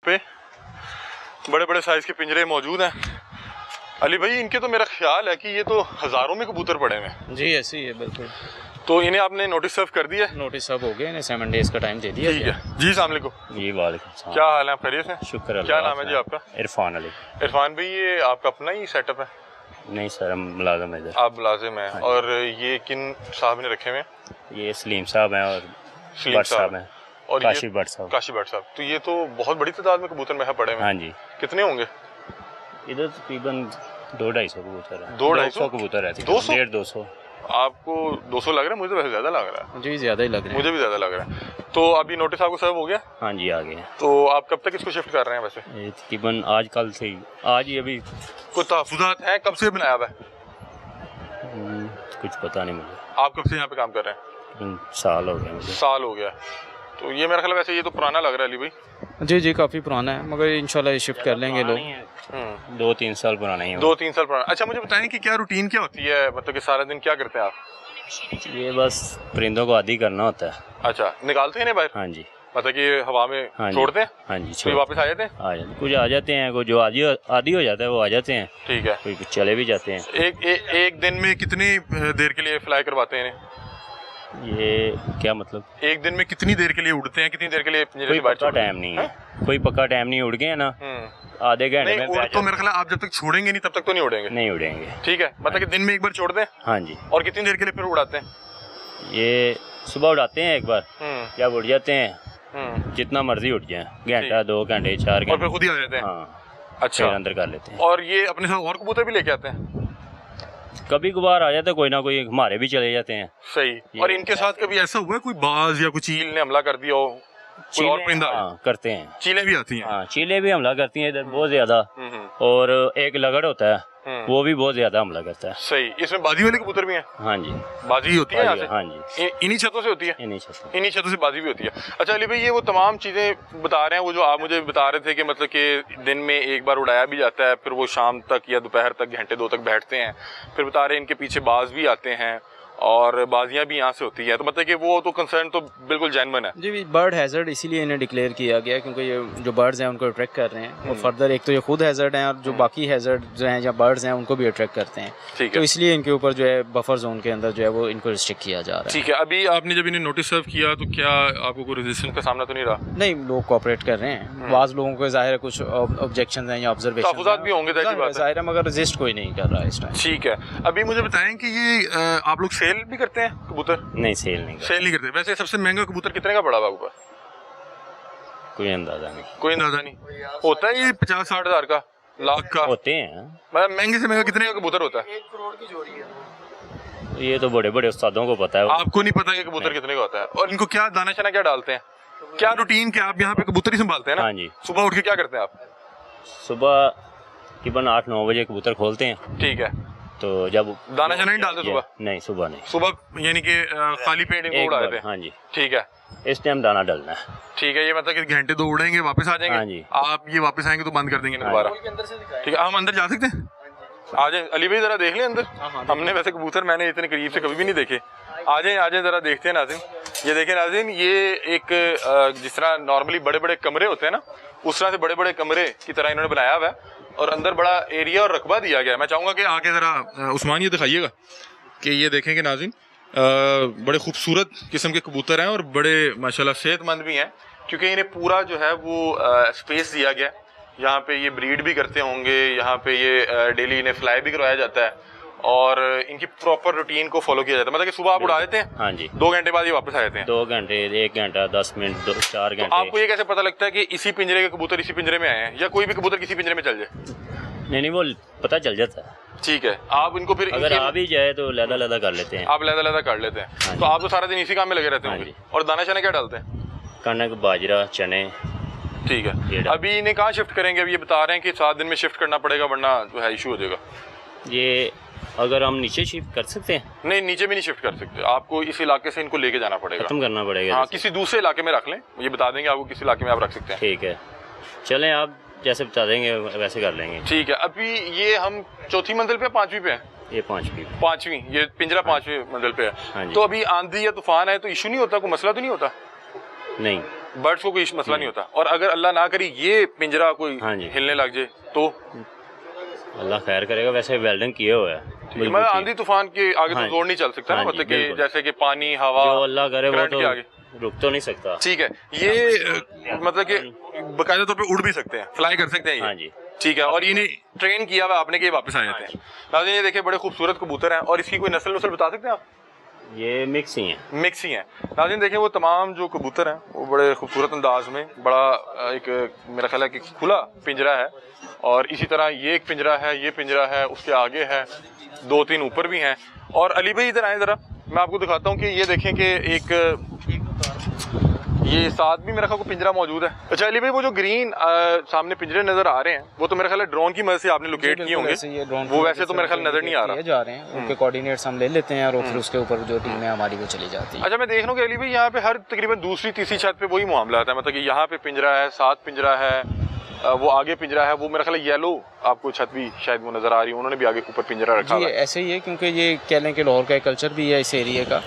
पे बड़े बड़े साइज़ के पिंजरे मौजूद हैं। अली भाई, इनके तो मेरा ख्याल है कि ये तो हज़ारों में कबूतर पड़े हुए हैं। जी ऐसे ही है बिल्कुल। तो इन्हें आपने नोटिस सर्व कर दिया? नोटिस सब हो गया, इन्हें 7 डेज़ का टाइम दे दिया। ठीक है जी। अस्सलाम वालेकुम। जी वालेकुम सलाम। क्या हाल है, आप खैरियत से? शुक्र। क्या नाम है जी आपका? इरफान अली। इरफान भाई, ये आपका अपना ही सेटअप है? नहीं सर, हम मुलाजिम है इधर। आप मुलाजिम हैं? और ये किन साहब ने रखे हुए हैं? ये सलीम साहब हैं और सलीम साहब हैं और काशी भट्ट साहब। काशी भट्ट साहब। तो ये तो बहुत बड़ी तादाद में कबूतर में पड़े हुए हैं। हाँ जी। कितने होंगे इधर तकरीबन 200-250 कबूतर है। 200-250 कबूतर है। 200? आपको 200 लग रहा है? मुझे तो वैसे ज़्यादा लग रहा है। जी ज़्यादा ही लग रहा है। मुझे भी ज़्यादा लग रहा है। तो अभी नोटिस आपको सर्व हो गया? हाँ जी आ गए। तो आप कब तक इसको शिफ्ट कर रहे हैं? वैसे तकरीबन आज कल से ही, आज ही अभी। कोई तहफ़्फ़ुज़ात हैं? कब से बनाया हुआ है? कुछ पता नहीं मुझे। आप कब से यहाँ पे काम कर रहे हैं? साल हो गया मुझे। साल हो गया। तो ये मेरा ख्याल वैसे ये तो पुराना लग रहा है अली भाई। जी काफ़ी पुराना है, मगर इंशाल्लाह ये शिफ्ट कर लेंगे लोग। 2-3 साल पुराना ही है। 2-3 साल पुराना। अच्छा, मुझे बताएं कि क्या रूटीन क्या होती है, मतलब कि सारा दिन क्या करते हैं आप? ये बस परिंदों को आदी करना होता है। अच्छा, निकालते हैं बाहर? हाँ जी। मतलब कि हवा में छोड़ते हैं? हाँ जी। कोई वापस आ जाते हैं? आ जाते, कुछ आ जाते हैं, कोई जो आदी हो जाता है वो आ जाते हैं। ठीक है। कोई चले भी जाते हैं। एक दिन में कितनी देर के लिए फ्लाई करवाते हैं? ये क्या मतलब? एक दिन में कितनी देर के लिए उड़ते हैं, कितनी देर के लिए? कोई पक्का टाइम नहीं है। कोई पक्का टाइम नहीं। उड़ गए ना आधे घंटे में। तो मेरा ख्याल आप जब तक छोड़ेंगे नहीं तब तक तो नहीं उड़ेंगे? नहीं उड़ेंगे। ठीक है, मतलब कि दिन में एक बार छोड़ दें? हाँ जी। और कितनी देर के लिए फिर उड़ाते हैं? ये सुबह उड़ाते हैं एक बार, जब उड़ जाते हैं जितना मर्जी उठ जाए, घंटा 2 घंटे 4 घंटे, और फिर खुद ही आ जाते हैं? हाँ। अच्छा, फिर अंदर कर लेते हैं। और ये अपने साथ और कबूतर भी लेके आते हैं? कभी कभार आ जाता है, कोई ना कोई हमारे भी चले जाते हैं। सही। और इनके साथ कभी ऐसा हुआ है कोई बाज या कोई चील ने हमला कर दिया हो? कोई और परिंदा? हाँ करते हैं। चीलें भी आती हैं? हाँ चीलें भी हमला करती हैं इधर बहुत ज्यादा। और एक लगड़ होता है वो भी बहुत ज्यादा हमला करता है। सही। इसमें बाजी वाले कबूतर भी हैं? हाँ जी। बाजी होती है यहाँ से? हाँ जी। इन्हीं छतों से होती है? इन्हीं छतों से बाजी भी होती है। अच्छा अली भाई, ये वो तमाम चीज़ें बता रहे हैं, वो जो आप मुझे बता रहे थे कि मतलब कि दिन में एक बार उड़ाया भी जाता है, फिर वो शाम तक या दोपहर तक घंटे 2 तक बैठते हैं, फिर बता रहे हैं इनके पीछे बाज भी आते हैं और बाजियाँ भी यहाँ से होती हैं, तो मतलब कि वो तो कंसर्न तो बिल्कुल जेन्युइन है। जी बर्ड हैज़र्ड इसीलिए इन्हें डिक्लेयर किया गया क्योंकि ये जो बर्ड्स हैं उनको अट्रैक्ट कर रहे हैं, और फर्दर एक तो ये खुद हैज़र्ड हैं और जो बाकी हैज़र्ड जो हैं या बर्ड्स हैं उनको भी अट्रैक्ट करते हैं। तो इसलिए इनके ऊपर जो है बफर जोन के अंदर जो है वो इनको रिस्ट्रिक्ट किया जा रहा है। ठीक है। अभी आपने जब इन्हें नोटिस सर्व किया तो क्या आपको कोई रेजिस्टेंस का सामना तो नहीं रहा? नहीं, लोग कोऑपरेट कर रहे हैं। बाज़ लोगों को ज़ाहिर है कुछ ऑब्जेक्शन हैं या ऑब्जर्वेशन भी होंगे, ज़ाहिर है, मगर रेजिस्ट कोई नहीं कर रहा है इस टाइम। ठीक है। अभी मुझे बताएं कि ये आप लोग सेल भी करते हैं कबूतर? नहीं, सेल नहीं करते। वैसे सबसे महंगा कबूतर कितने का पड़ा हुआ ऊपर? कोई अंदाजा नहीं। कोई अंदाजा नहीं होता है? ये 50-60 हज़ार का, लाख का होते हैं। मतलब महंगे से महंगा कितने का कबूतर होता है? 1 करोड़ की जोड़ी है। ये तो बड़े बड़े उस्तादों को पता है। आपको नहीं पता कि कबूतर कितने का होता है? और इनको क्या दाना चना क्या डालते हैं? क्या रूटीन क्या? आप यहाँ पे कबूतर ही संभालते हैं ना? हाँ जी। सुबह उठ के क्या करते हैं आप? सुबह तकरीबन 8-9 बजे कबूतर खोलते हैं। ठीक है। तो जब दाना चना नहीं डालते सुबह? नहीं, सुबह नहीं। सुबह यानी कि खाली पेट इनको उड़ा देते हैं? हाँ जी। ठीक है। इस टाइम दाना डालना है। ठीक है। ये मतलब कि घंटे 2 उड़ेंगे, वापस आ जाएंगे? हाँ जी। आप ये वापस आएंगे तो बंद कर देंगे दोबारा? ठीक है। हम अंदर जा सकते हैं? आ जाए अली भाई, जरा देख लें अंदर। हमने वैसे कबूतर मैंने इतने करीब से कभी भी नहीं देखे। आ जाए जरा देखते हैं नाज़रीन। ये देखें नाज़रीन, ये एक जिस तरह नॉर्मली बड़े बड़े कमरे होते हैं ना, उस तरह से बड़े बड़े कमरे की तरह इन्होंने बनाया हुआ है और अंदर बड़ा एरिया और रकबा दिया गया है। मैं चाहूँगा कि आके ज़रा उस्मान ये दिखाइएगा कि ये देखेंगे नाज़रीन, बड़े खूबसूरत किस्म के कबूतर हैं और बड़े माशाल्लाह सेहतमंद भी हैं, क्योंकि इन्हें पूरा जो है वो स्पेस दिया गया है। यहाँ पे ये ब्रीड भी करते होंगे, यहाँ पे ये डेली इन्हें फ्लाई भी करवाया जाता है और इनकी प्रॉपर रूटीन को फॉलो किया जाता है। मतलब कि सुबह आप उड़ा देते हैं? हाँ जी। 2 घंटे बाद ये वापस आ जाते हैं? 2 घंटे, 1 घंटा, 10 मिनट, 4 घंटे। तो आपको ये कैसे पता लगता है कि इसी पिंजरे के कबूतर इसी पिंजरे में आए हैं, या कोई भी कबूतर किसी पिंजरे में चल जाए? नहीं, वो पता चल जाता है। ठीक है। आप इनको फिर अगर आ भी जाए तो लैदा कर लेते हैं। आप लैदा कर लेते हैं? तो आप तो सारा दिन इसी काम में लगे रहते होंगे। और दाना चना क्या डालते हैं? कनक, बाजरा, चने। ठीक है। अभी इन्हें कहाँ शिफ्ट करेंगे? अभी ये बता रहे हैं कि 7 दिन में शिफ्ट करना पड़ेगा, वरना जो है इशू हो जाएगा। ये अगर हम नीचे शिफ्ट कर सकते हैं? नहीं, नीचे भी नहीं शिफ्ट कर सकते। आपको इस इलाके से इनको लेके जाना पड़ेगा, खत्म करना पड़ेगा। हाँ, किसी दूसरे इलाके में रख लें, ये बता देंगे आपको किस इलाके में आप रख सकते हैं। ठीक है, चलें, आप जैसे बता देंगे वैसे कर लेंगे। ठीक है। अभी ये हम 4थी मंजिल पे 5वीं पे हैं? ये 5वीं, ये पिंजरा 5वीं मंजिल पे है। हाँ, तो अभी आंधी या तूफान है तो इशू नहीं होता? कोई मसला तो नहीं होता? नहीं, बर्ड्स को कोई मसला नहीं होता। और अगर अल्लाह ना करी ये पिंजरा कोई हाँ जी। हिलने लग जाए तो अल्लाह खैर करेगा, वैसे वेल्डिंग किए हुआ है बिल्कुल मतलब ठीक। आंधी तूफान के आगे तो हाँ जोर नहीं चल सकता ना, हाँ जी, मतलब कि बिल्कुल। जैसे कि पानी हवा जो अल्लाह करे वो करंट तो के आगे रुक तो नहीं सकता। ठीक है। ये मतलब कि बाकायदा तौर पे उड़ भी सकते हैं, फ्लाई कर सकते हैं हाँ ये, जी। ठीक है। और ये ट्रेन किया हुआ आपने कि ये वापस आ जाते हैं। नाज़रीन ये देखिए बड़े खूबसूरत कबूतर हैं और इसकी कोई नस्ल बता सकते हैं आप? ये मिक्स ही है। मिक्स ही हैं। नाज़रीन देखिए वो तमाम जो कबूतर हैं वो बड़े खूबसूरत अंदाज में, बड़ा एक मेरा ख्याल है कि खुला पिंजरा है। और इसी तरह ये एक पिंजरा है, ये पिंजरा है, उसके आगे है, 2-3 ऊपर भी हैं। और अली भाई इधर आए ज़रा, मैं आपको दिखाता हूँ कि ये देखें कि एक ये साथ भी मेरा ख्याल को पिंजरा मौजूद है। अच्छा अली भाई वो जो ग्रीन सामने पिंजरे नजर आ रहे हैं वो तो मेरा ख्याल है ड्रोन की मदद से आपने लोकेट किए होंगे, वो वैसे तो मेरा ख्याल नजर नहीं आ रहा। जा रहे हैं उनके कोऑर्डिनेट्स हम ले लेते हैं और फिर उसके ऊपर जो टीम है हमारी वो चली जाती है। अच्छा मैं देख रहा हूँ कि अली भाई यहाँ पे हर तकरीबन दूसरी तीसरी छत पे वही मामला आता है, मतलब कि यहाँ पे पिंजरा है, साथ पिंजरा है, वो आगे पिंजरा है, वो मेरा ख्याल है येलो आपको छत भी शायद वो नजर आ रही है, उन्होंने भी आगे ऊपर पिंजरा रखा हुआ है। ऐसे ही है क्योंकि ये कह लें कि लाहौर का कल्चर भी है इस एरिया का,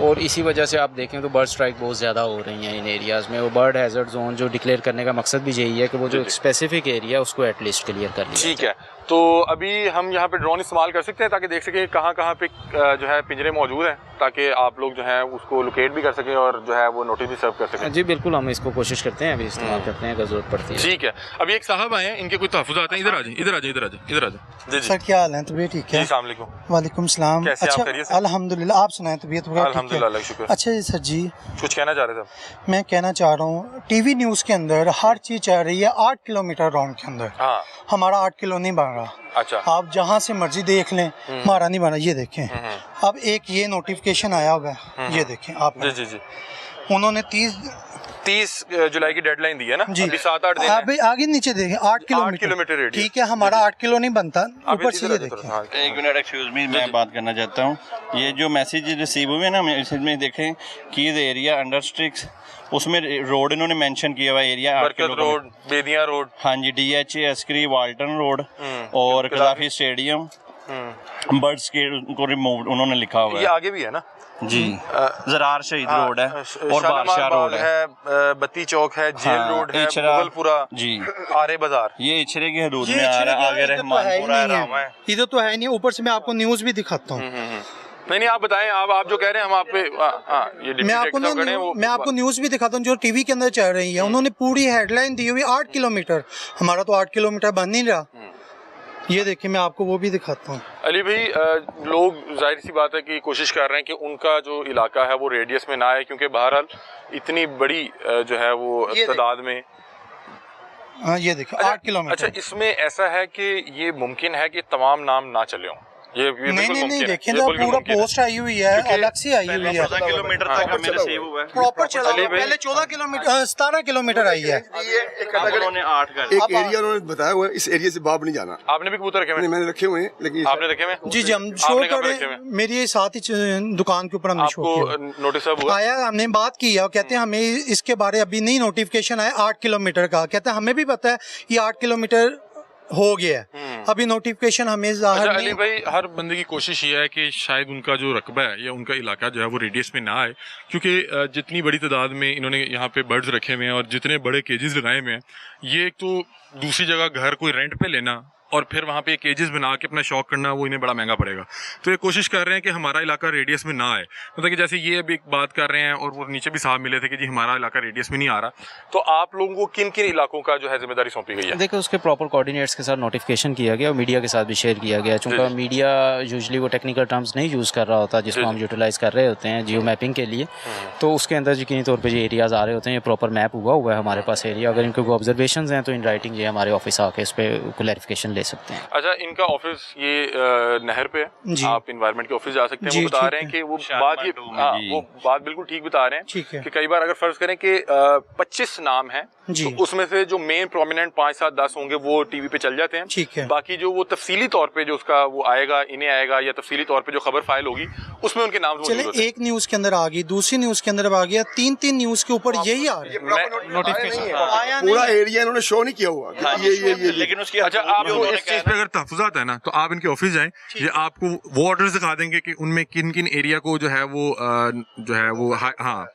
और इसी वजह से आप देखें तो बर्ड स्ट्राइक बहुत ज़्यादा हो रही हैं इन एरियाज़ में। वो बर्ड हैजर्ड जोन जो डिक्लेयर करने का मकसद भी यही है कि वो जो स्पेसिफिक एरिया उसको एटलीस्ट क्लियर कर लिया। ठीक है, तो अभी हम यहाँ पे ड्रोन इस्तेमाल कर सकते हैं ताकि देख सकें कहाँ कहाँ पे जो है पिंजरे मौजूद हैं, ताकि आप लोग जो है उसको लोकेट भी कर सकें और जो है वो नोटिस भी सर्व कर सकें। जी बिल्कुल, हम इसको कोशिश करते हैं, अभी इस्तेमाल करते हैं अगर जरूरत पड़ती है। ठीक है। अभी एक साहब आए हैं, इनके कोई तहफ़्फ़ुज़ात हैं, इधर आ जाए, इधर आ जाए, इधर आ जाए, इधर आ जाए। जी जी सर क्या हाल है? तबीयत ठीक जी, है? अस्सलाम वालेकुम। वालेकुम सलाम। कैसे हैं आप? अच्छा खैरियत से? अल्हम्दुलिल्लाह, आप सुनाएं तबीयत वगैरह ठीक है? अल्हम्दुलिल्लाह, अल्लाह का शुक्र। अच्छा जी सर जी, कुछ कहना चाह रहे थे आप? मैं कहना चाह रहा हूँ टीवी न्यूज़ के अंदर हर चीज़ चल रही है 8 किलोमीटर राउंड के अंदर। हाँ हमारा 8 किलो नहीं बन रहा। अच्छा आप जहाँ से मर्जी देख लें, हमारा नहीं बना। ये देखें, अब एक ये नोटिफिकेशन आया हुआ है, ये देखें आप। जी जी जी, उन्होंने 30 जुलाई की डेडलाइन दी है ना जी अभी 7-8 दिन अभी आगे नीचे देखें 8 किलोमीटर रेडियस। ठीक है, हमारा 8 किलो नहीं बनता, ऊपर से ये देखें। एक मिनट एक्सक्यूज मी, मैं बात करना चाहता हूँ। ये जो मैसेज रिसीव हुए ना, मैसेज में देखें कि द एरिया अंडर स्ट्रिक्स, उसमें रोड इन्होंने मेंशन किया हुआ एरिया बरकत रोड, बेदिया रोड, हाँ जी, DHA अस्करी वाल्टन रोड और कदाफी स्टेडियम, बर्ड्स के को रिमूव उन्होंने लिखा हुआ ये है आगे भी है ना जी। जरार शहीद रोड है और बादशाह रोड है, बत्ती चौक है, जेल हाँ, रोड है, इचरा मुगलपुरा जी, आरे बाजार। ये इचरे की हदूद ये में आ रहा है। आगे इधर तो है ही रहमानपुरा नहीं रामा है। है, इधर तो है नहीं। ऊपर से मैं आपको न्यूज़ भी दिखाता हूँ। नहीं आप बताएं, आप जो कह रहे हैं हम आप पे ये मैं आपको डिप्टी खड़े हैं वो मैं आपको न्यूज़ भी दिखाता हूँ जो टीवी के अंदर चल रही है। उन्होंने पूरी हेडलाइन दी हुई 8 किलोमीटर, हमारा तो 8 किलोमीटर बन नहीं रहा। ये देखिए, मैं आपको वो भी दिखाता हूँ। अली भाई लोग जाहिर सी बात है कि कोशिश कर रहे हैं कि उनका जो इलाका है वो रेडियस में ना आए, क्योंकि बहरहाल इतनी बड़ी जो है वो तादाद में। हाँ ये देखिए 8 किलोमीटर। अच्छा इसमें ऐसा है कि ये मुमकिन है कि तमाम नाम ना चले हों? ये नहीं देखिए ना, पूरा पोस्ट आई हुई है, अलग से आई हुई है। 14 किलोमीटर तक हमें रिसीव हुआ है। प्रॉपर चला हुआ है। पहले 14 किलोमीटर 17 किलोमीटर आई है। अब उन्होंने 8 कर एक एरिया उन्होंने बताया हुआ है, इस एरिया से बाहर नहीं जाना। आपने भी कबूतर रखे हुए? नहीं, मैंने रखे हुए हैं, लेकिन आपने रखे हुए? जी जी, हम शो कर मेरी साथ ही दुकान के ऊपर हमने शो किया। आपको नोटिस हुआ? आया, हमने बात की है, कहते हैं हमें इसके बारे अभी नहीं नोटिफिकेशन आया 8 किलोमीटर का। कहते हैं हमें भी पता है ये 8 किलोमीटर हो गया है, अभी नोटिफिकेशन हमें जाहिर अली भाई हर बंदे की कोशिश ये है कि शायद उनका जो रकबा है या उनका इलाका जो है वो रेडियस में ना आए, क्योंकि जितनी बड़ी तादाद में इन्होंने यहाँ पे बर्ड्स रखे हुए हैं और जितने बड़े केजेस लगाए हुए हैं, ये एक तो दूसरी जगह घर कोई रेंट पे लेना और फिर वहाँ पे केजेस बना के अपना शौक करना, वो इन्हें बड़ा महंगा पड़ेगा। तो ये कोशिश कर रहे हैं कि हमारा इलाका रेडियस में ना आए, मतलब कि जैसे ये अभी एक बात कर रहे हैं और वो नीचे भी साहब मिले थे कि जी हमारा इलाका रेडियस में नहीं आ रहा, तो आप लोगों को किन किन इलाकों का जो है जिम्मेदारी सौंपी गई है? देखो उसके प्रॉपर कोऑर्डिनेट्स के साथ नोटिफिकेशन किया गया और मीडिया के साथ भी शेयर किया गया। चूँकि मीडिया यूजुअली वो टेक्निकल टर्म्स नहीं यूज़ कर रहा होता जिसको हम यूटिलाइज़ कर रहे होते हैं जियो मैपिंग के लिए, तो उसके अंदर यकीनी तौर पर जो एरियाज़ आ रहे होते हैं ये प्रॉपर मैप हुआ है हमारे पास एरिया। अगर इनके कोई ऑब्जर्वेशन हैं तो इन राइटिंग ये हमारे ऑफिस आके इस पर क्लैरिफिकेशन ले सकते हैं। अच्छा इनका ऑफिस ये नहर पे है, आप इन्वायरमेंट के ऑफिस जा सकते हैं। वो बता रहे हैं कि वो बात ये वो बात बिल्कुल ठीक बता रहे हैं कि कई बार अगर फर्ज करें कि 25 नाम हैं तो उसमें से जो मेन प्रोमिनेंट 5, 7, 10 होंगे वो टीवी पे चल जाते हैं। ठीक है, बाकी जो वो तफसीली तौर पे जो उसका वो आएगा, इन्हें आएगा या तफसीली तौर पे जो खबर फाइल होगी उसमें उनके नाम चले एक न्यूज़ के अंदर आ गई, दूसरी न्यूज़ के अंदर आ गया, 3 न्यूज़ के ऊपर यही आ रहा है नोटिफिकेशन। पूरा एरिया इन्होंने शो नहीं किया हुआ ये लेकिन उसकी अच्छा आपको इस चीज पे अगर तहफ़्फ़ुज़ात है ना तो आप इनके ऑफिस जाएं, ये आपको वो ऑर्डर्स दिखा देंगे कि उनमें किन किन एरिया को जो है वो हाँ